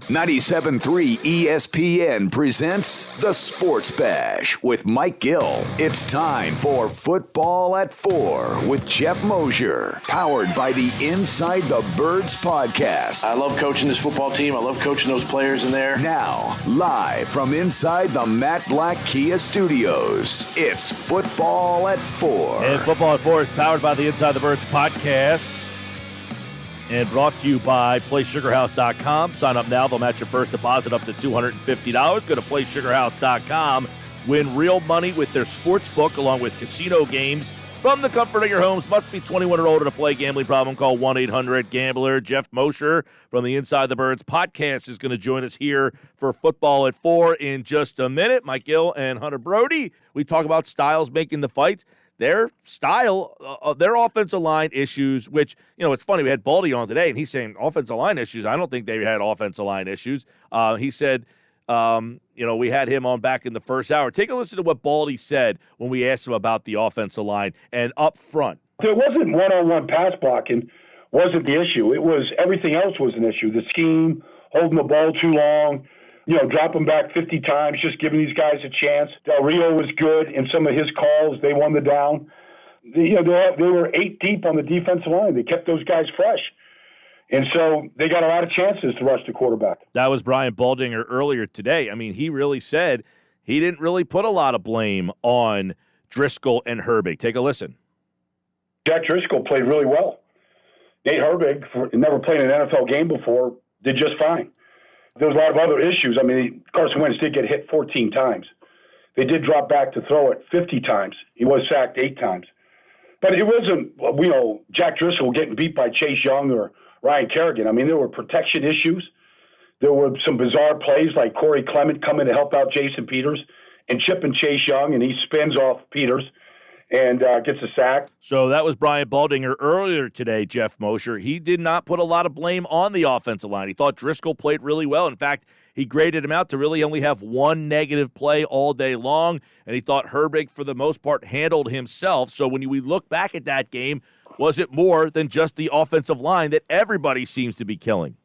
97.3 ESPN presents The Sports Bash with Mike Gill. It's time for Football at 4 with Geoff Mosher, powered by the Inside the Birds podcast. I love coaching this football team. I love coaching those players in there. Now, live from inside the Matt Black Kia Studios, it's Football at 4. And Football at 4 is powered by the Inside the Birds podcast. And brought to you by PlaySugarHouse.com. Sign up now. They'll match your first deposit up to $250. Go to PlaySugarHouse.com. Win real money with their sports book along with casino games from the comfort of your homes. Must be 21 or older to play. Gambling problem? Call 1-800-GAMBLER. Geoff Mosher from the Inside the Birds podcast is going to join us here for Football at 4 in just a minute. Mike Gill and Hunter Brody. We talk about styles making the fights. Their style, their offensive line issues, which, you know, it's funny. We had Baldy on today, and he's saying offensive line issues. I don't think they had offensive line issues. He said, we had him on back in the first hour. Take a listen to what Baldy said when we asked him about the offensive line and up front. It wasn't one-on-one pass blocking wasn't the issue. It was everything else was an issue. The scheme, holding the ball too long, dropping back 50 times, just giving these guys a chance. Del Rio was good in some of his calls. They won the down. They were 8 deep on the defensive line. They kept those guys fresh. And so they got a lot of chances to rush the quarterback. That was Brian Baldinger earlier today. I mean, he really said he didn't really put a lot of blame on Driscoll and Herbig. Take a listen. Jack Driscoll played really well. Nate Herbig, never played an NFL game before, did just fine. There was a lot of other issues. I mean, Carson Wentz did get hit 14 times. They did drop back to throw it 50 times. He was sacked 8 times. But it wasn't, Jack Driscoll getting beat by Chase Young or Ryan Kerrigan. I mean, there were protection issues. There were some bizarre plays like Corey Clement coming to help out Jason Peters and chipping Chase Young, and he spins off Peters and gets a sack. So that was Brian Baldinger earlier today, Geoff Mosher. He did not put a lot of blame on the offensive line. He thought Driscoll played really well. In fact, he graded him out to really only have one negative play all day long, and he thought Herbig, for the most part, handled himself. So when we look back at that game, was it more than just the offensive line that everybody seems to be killing?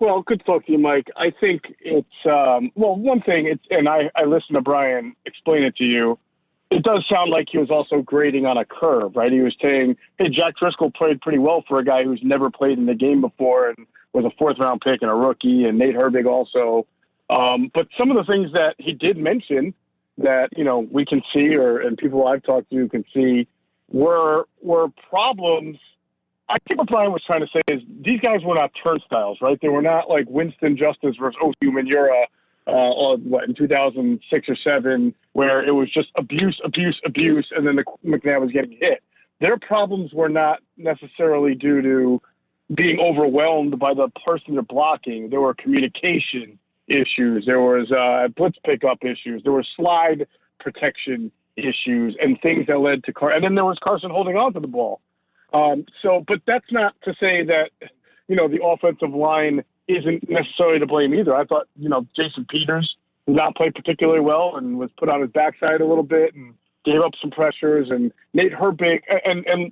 Well, good talk to you, Mike. I think it's, one thing, and I listened to Brian explain it to you. It does sound like he was also grading on a curve, right? He was saying, hey, Jack Driscoll played pretty well for a guy who's never played in the game before and was a 4th-round pick and a rookie, and Nate Herbig also. But some of the things that he did mention that, we can see and people I've talked to can see were problems. I think what Brian was trying to say is these guys were not turnstiles, right? They were not like Winston Justice versus Osi Manura in 2006 or 7, where it was just abuse, and then the McNabb was getting hit. Their problems were not necessarily due to being overwhelmed by the person they're blocking. There were communication issues. There was blitz pickup issues. There were slide protection issues and things that led to and then there was Carson holding on to the ball. But that's not to say that, the offensive line isn't necessarily to blame either. I thought, Jason Peters did not play particularly well and was put on his backside a little bit and gave up some pressures, and Nate Herbig and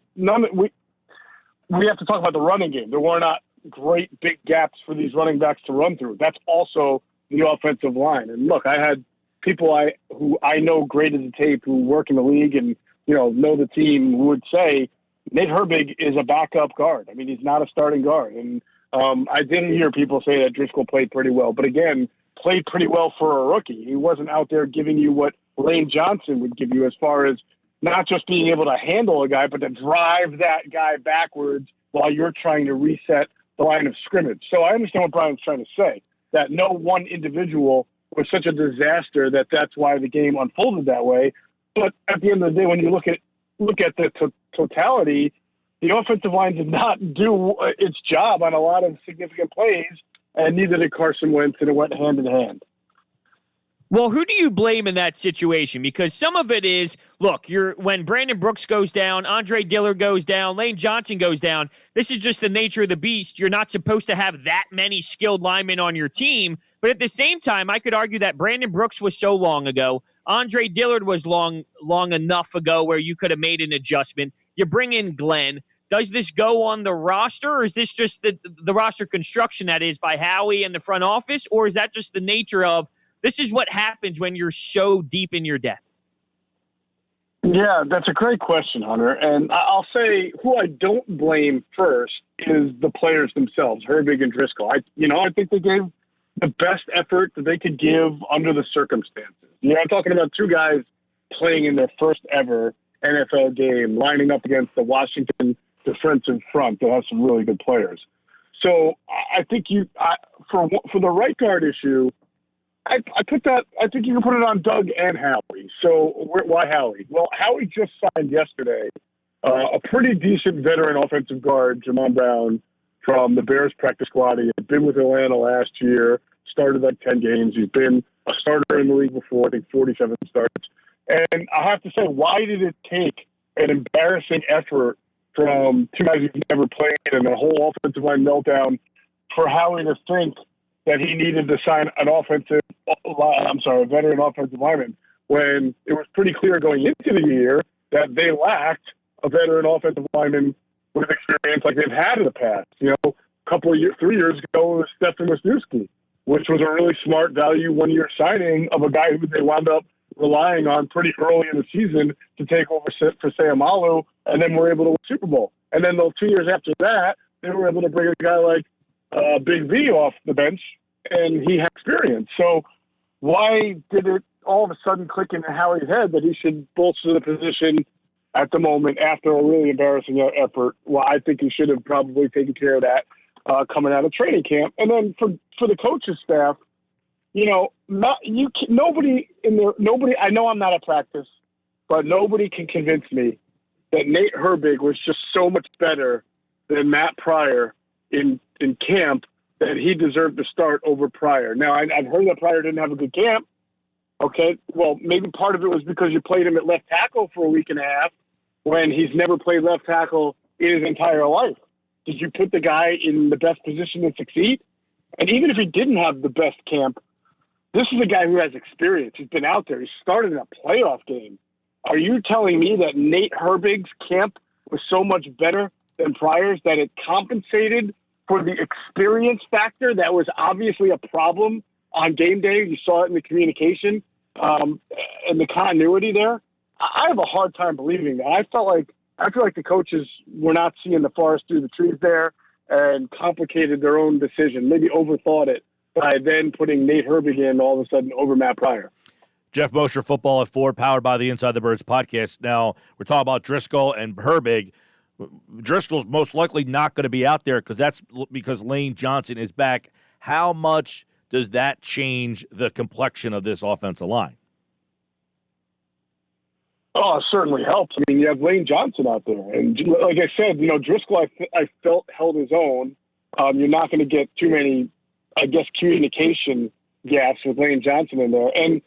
we have to talk about the running game. There were not great big gaps for these running backs to run through. That's also the offensive line. And look, I had people who I know graded the tape, who work in the league and, know the team, who would say Nate Herbig is a backup guard. I mean, he's not a starting guard. And I didn't hear people say that Driscoll played pretty well. But again, played pretty well for a rookie. He wasn't out there giving you what Lane Johnson would give you as far as not just being able to handle a guy, but to drive that guy backwards while you're trying to reset the line of scrimmage. So I understand what Brian's trying to say, that no one individual was such a disaster that's why the game unfolded that way. But at the end of the day, when you look at the totality, the offensive line did not do its job on a lot of significant plays, and neither did Carson Wentz, and it went hand in hand. Well, who do you blame in that situation? Because some of it is, look, when Brandon Brooks goes down, Andre Dillard goes down, Lane Johnson goes down, this is just the nature of the beast. You're not supposed to have that many skilled linemen on your team. But at the same time, I could argue that Brandon Brooks was so long ago. Andre Dillard was long enough ago where you could have made an adjustment. You bring in Glenn. does this go on the roster, or is this just the roster construction that is by Howie and the front office, or is that just the nature of this is what happens when you're so deep in your depth? Yeah, that's a great question, Hunter. And I'll say who I don't blame first is the players themselves, Herbig and Driscoll. I think they gave the best effort that they could give under the circumstances. I'm talking about two guys playing in their first ever NFL game, lining up against the Washington defensive front that has some really good players. So I think for the right guard issue, I think you can put it on Doug and Howie. So why Howie? Well, Howie just signed yesterday a pretty decent veteran offensive guard, Jamon Brown, from the Bears practice squad. He had been with Atlanta last year, started like 10 games. He's been a starter in the league before, I think 47 starts. And I have to say, why did it take an embarrassing effort from two guys who've never played and a whole offensive line meltdown for Howie to think that he needed to sign a veteran offensive lineman, when it was pretty clear going into the year that they lacked a veteran offensive lineman with experience like they've had in the past. A couple of 3 years ago, it was Stefan Wisniewski, which was a really smart value one-year signing of a guy who they wound up relying on pretty early in the season to take over for Sayamalu, and then were able to win the Super Bowl. And then the 2 years after that, they were able to bring a guy like Big V off the bench, and he had experience. So why did it all of a sudden click into Howie's head that he should bolster the position at the moment after a really embarrassing effort? Well, I think he should have probably taken care of that coming out of training camp. And then for the coach's staff, nobody. I know I'm not at practice, but nobody can convince me that Nate Herbig was just so much better than Matt Pryor in camp that he deserved to start over Pryor. Now, I've heard that Pryor didn't have a good camp. Okay, well, maybe part of it was because you played him at left tackle for a week and a half when he's never played left tackle in his entire life. Did you put the guy in the best position to succeed? And even if he didn't have the best camp, this is a guy who has experience. He's been out there. He started in a playoff game. Are you telling me that Nate Herbig's camp was so much better than Pryor's that it compensated for the experience factor that was obviously a problem on game day? You saw it in the communication and the continuity there. I have a hard time believing that. I feel like the coaches were not seeing the forest through the trees there and complicated their own decision, maybe overthought it by then putting Nate Herbig in all of a sudden over Matt Pryor. Geoff Mosher, Football at 4, powered by the Inside the Birds podcast. Now, we're talking about Driscoll and Herbig. Driscoll's most likely not going to be out there because Lane Johnson is back. How much does that change the complexion of this offensive line? Oh, it certainly helps. I mean, you have Lane Johnson out there. And like I said, Driscoll, I felt held his own. You're not going to get too many, communication gaps with Lane Johnson in there. And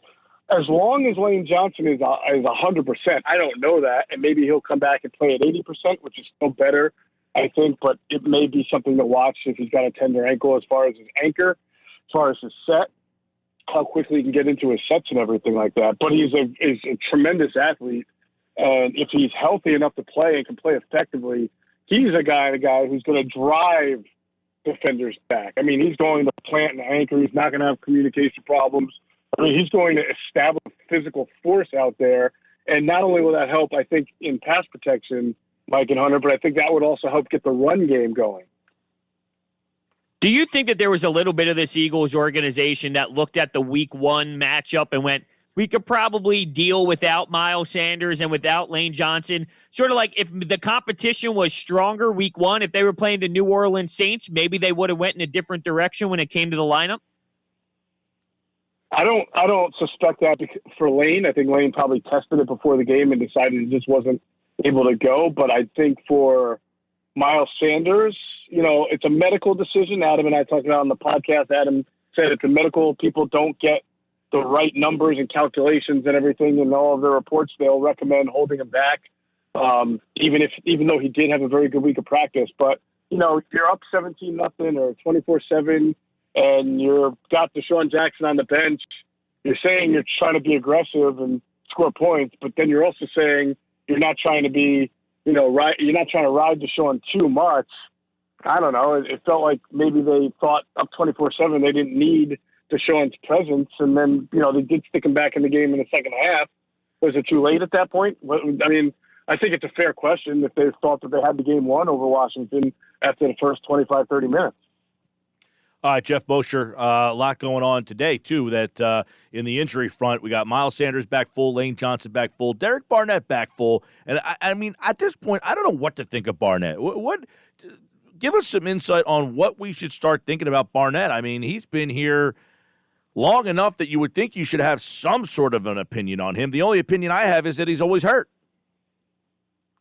as long as Lane Johnson is 100%, I don't know that, and maybe he'll come back and play at 80%, which is still better, I think, but it may be something to watch if he's got a tender ankle as far as his anchor, as far as his set, how quickly he can get into his sets and everything like that. But he's a tremendous athlete, and if he's healthy enough to play and can play effectively, he's a guy who's going to drive defenders back. I mean, he's going to plant an anchor. He's not going to have communication problems. I mean, he's going to establish a physical force out there. And not only will that help, I think, in pass protection, Mike and Hunter, but I think that would also help get the run game going. Do you think that there was a little bit of this Eagles organization that looked at the week one matchup and went, we could probably deal without Miles Sanders and without Lane Johnson? Sort of like if the competition was stronger week one, if they were playing the New Orleans Saints, maybe they would have went in a different direction when it came to the lineup? I don't suspect that for Lane. I think Lane probably tested it before the game and decided he just wasn't able to go. But I think for Miles Sanders, it's a medical decision. Adam and I talked about it on the podcast. Adam said if the medical people don't get the right numbers and calculations and everything in all of their reports, they'll recommend holding him back, even though he did have a very good week of practice. But, you're up 17-0 or 24-7, and you've got Deshaun Jackson on the bench. You're saying you're trying to be aggressive and score points, but then you're also saying you're not trying to be you're not trying to ride Deshaun too much. I don't know. It felt like maybe they thought up 24/7 they didn't need Deshaun's presence, and then they did stick him back in the game in the second half. Was it too late at that point? I mean, I think it's a fair question if they thought that they had the game won over Washington after the first 25, 30 minutes. All right, Geoff Mosher, a lot going on today, too, that in the injury front, we got Miles Sanders back full, Lane Johnson back full, Derek Barnett back full. And, I mean, at this point, I don't know what to think of Barnett. Give us some insight on what we should start thinking about Barnett. I mean, he's been here long enough that you would think you should have some sort of an opinion on him. The only opinion I have is that he's always hurt.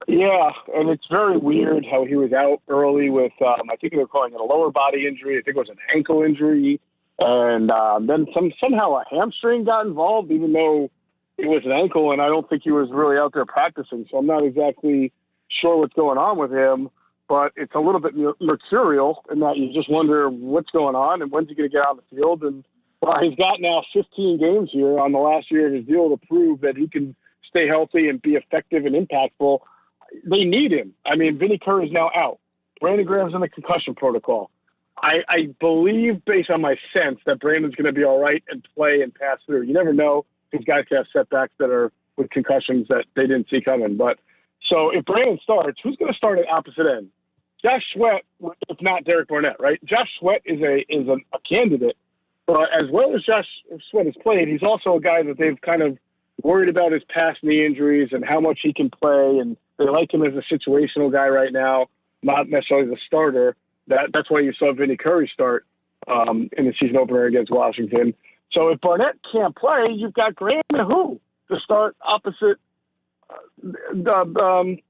Yeah, and it's very weird how he was out early with, I think they were calling it a lower body injury. I think it was an ankle injury. And then somehow a hamstring got involved, even though it was an ankle, and I don't think he was really out there practicing. So I'm not exactly sure what's going on with him, but it's a little bit mercurial in that you just wonder what's going on and when's he going to get on the field. And he's got now 15 games here on the last year of his deal to prove that he can stay healthy and be effective and impactful. They need him. I mean, Vinny Curry is now out. Brandon Graham's in the concussion protocol. I believe, based on my sense, that Brandon's going to be all right and play and pass through. You never know. These guys can have setbacks that are with concussions that they didn't see coming. But so if Brandon starts, who's going to start at opposite end? Josh Sweat, if not Derek Barnett, right? Josh Sweat is a candidate. But as well as Josh Sweat has played, he's also a guy that they've kind of worried about his past knee injuries and how much he can play, and they like him as a situational guy right now, not necessarily the starter. That's why you saw Vinny Curry start in the season opener against Washington. So if Barnett can't play, you've got Graham and who to start opposite Brandon?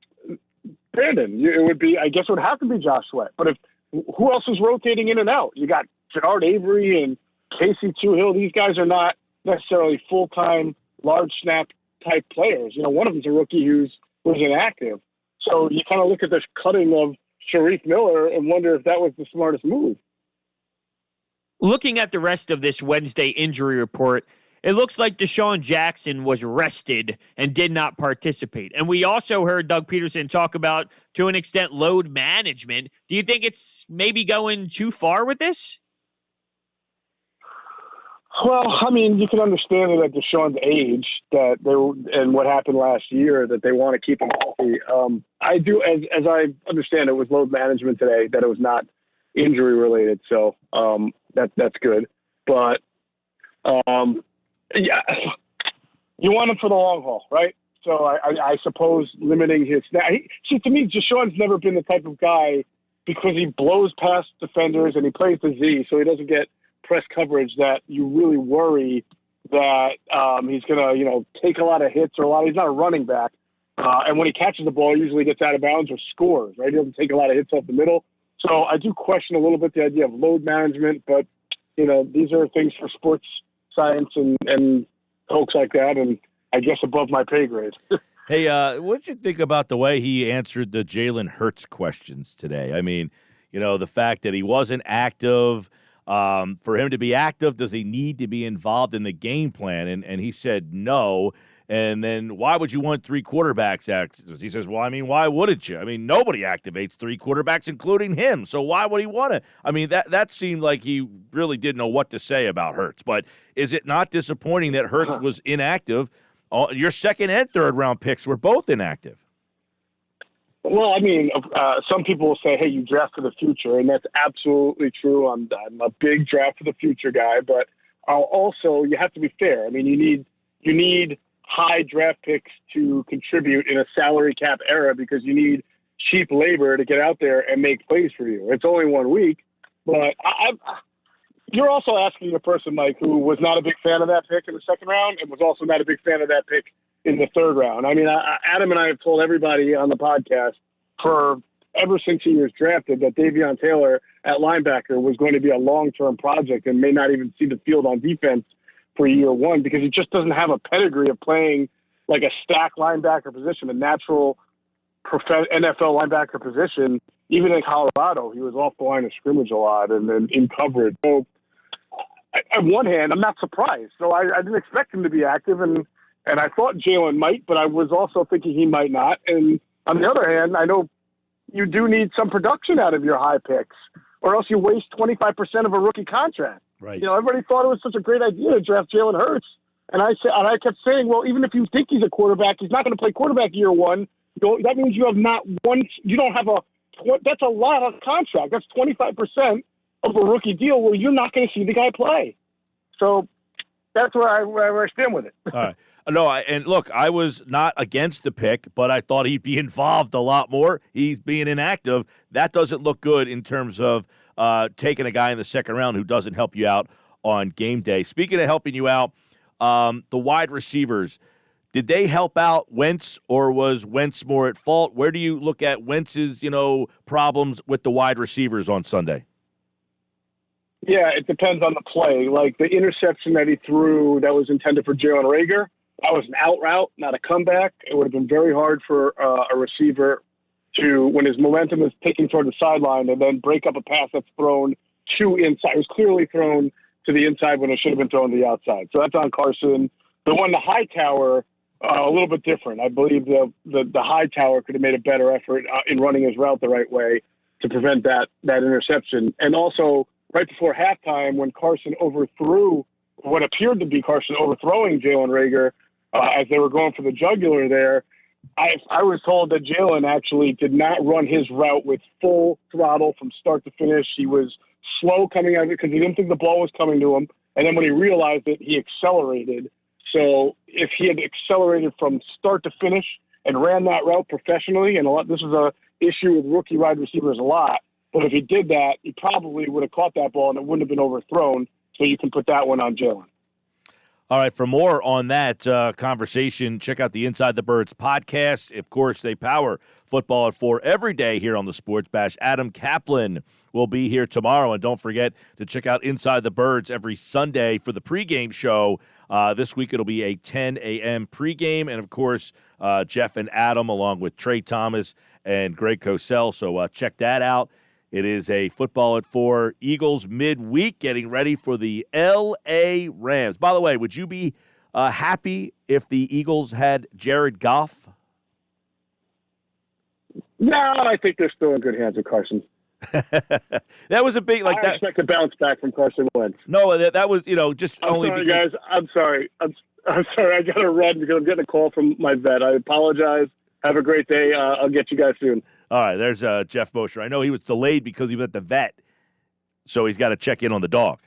It would be, I guess, it would have to be Josh Sweat. But who else is rotating in and out? You got Jannard Avery and Casey Toohill. These guys are not necessarily full-time, large snap type players. One of them's a rookie who's inactive. So you kind of look at this cutting of Sharif Miller and wonder if that was the smartest move. Looking at the rest of this Wednesday injury report, it looks like Deshaun Jackson was rested and did not participate. And we also heard Doug Peterson talk about, to an extent, load management. Do you think it's maybe going too far with this? Well, I mean, you can understand it at Deshaun's age and what happened last year, that they want to keep him healthy. I do, as I understand it, was load management today, that it was not injury related. So that's good. But yeah, you want him for the long haul, right? So I suppose limiting his snap. See, to me, Deshaun's never been the type of guy, because he blows past defenders and he plays the Z, so he doesn't get press coverage, that you really worry that he's going to, take a lot of hits he's not a running back. And when he catches the ball, he usually gets out of bounds or scores, right? He doesn't take a lot of hits off the middle. So I do question a little bit the idea of load management, but, these are things for sports science and folks like that, and I guess above my pay grade. Hey, what did you think about the way he answered the Jalen Hurts questions today? I mean, the fact that he wasn't active. For him to be active, does he need to be involved in the game plan? And he said no. And then why would you want three quarterbacks active? He says, well, I mean, why wouldn't you? I mean, nobody activates three quarterbacks, including him. So why would he want to? I mean, that seemed like he really didn't know what to say about Hurts. But is it not disappointing that Hurts was inactive? Your second and third round picks were both inactive. Well, I mean, some people will say, hey, you draft for the future, and that's absolutely true. I'm a big draft for the future guy, but also you have to be fair. I mean, you need high draft picks to contribute in a salary cap era, because you need cheap labor to get out there and make plays for you. It's only 1 week, but you're also asking a person, Mike, who was not a big fan of that pick in the second round and was also not a big fan of that pick in the third round. I mean, Adam and I have told everybody on the podcast ever since he was drafted that Davion Taylor at linebacker was going to be a long-term project and may not even see the field on defense for year one, because he just doesn't have a pedigree of playing like a stack linebacker position, a natural NFL linebacker position. Even in Colorado, he was off the line of scrimmage a lot and then in coverage. So on one hand, I'm not surprised. So I didn't expect him to be active, and I thought Jalen might, but I was also thinking he might not. And On the other hand, I know you do need some production out of your high picks, or else you waste 25% of a rookie contract. Right. Everybody thought it was such a great idea to draft Jalen Hurts. And I kept saying, well, even if you think he's a quarterback, he's not going to play quarterback year one. That means you have not one. You don't have that's a lot of contract. That's 25% of a rookie deal where you're not going to see the guy play. So that's where I stand with it. All right. No, and look, I was not against the pick, but I thought he'd be involved a lot more. He's being inactive. That doesn't look good in terms of taking a guy in the second round who doesn't help you out on game day. Speaking of helping you out, the wide receivers, did they help out Wentz, or was Wentz more at fault? Where do you look at Wentz's, problems with the wide receivers on Sunday? Yeah, it depends on the play. Like the interception that he threw that was intended for Jalen Reagor, that was an out route, not a comeback. It would have been very hard for a receiver to, when his momentum is taking toward the sideline, and then break up a pass that's thrown to inside. It was clearly thrown to the inside when it should have been thrown to the outside. So that's on Carson. The one, the Hightower, a little bit different. I believe the Hightower could have made a better effort in running his route the right way to prevent that interception. And also, right before halftime, when Carson overthrew what appeared to be Carson overthrowing Jalen Reagor as they were going for the jugular there, I was told that Jalen actually did not run his route with full throttle from start to finish. He was slow coming out of it because he didn't think the ball was coming to him. And then when he realized it, he accelerated. So if he had accelerated from start to finish and ran that route professionally, and this is a issue with rookie wide receivers a lot, but if he did that, he probably would have caught that ball and it wouldn't have been overthrown. So you can put that one on Jalen. All right, for more on that conversation, check out the Inside the Birds podcast. Of course, they power Football at 4 every day here on the Sports Bash. Adam Kaplan will be here tomorrow. And don't forget to check out Inside the Birds every Sunday for the pregame show. This week it'll be a 10 a.m. pregame. And, of course, Jeff and Adam along with Trey Thomas and Greg Cosell. So check that out. It is a Football at 4 Eagles midweek getting ready for the L.A. Rams. By the way, would you be happy if the Eagles had Jared Goff? No, I think they're still in good hands with Carson. That was a big I expect a bounce back from Carson Wentz. No, that was just I'm only sorry, because. guys. I'm sorry. I'm sorry. I got to run because I'm getting a call from my vet. I apologize. Have a great day. I'll get you guys soon. All right, there's Geoff Mosher. I know he was delayed because he was at the vet, so he's got to check in on the dog.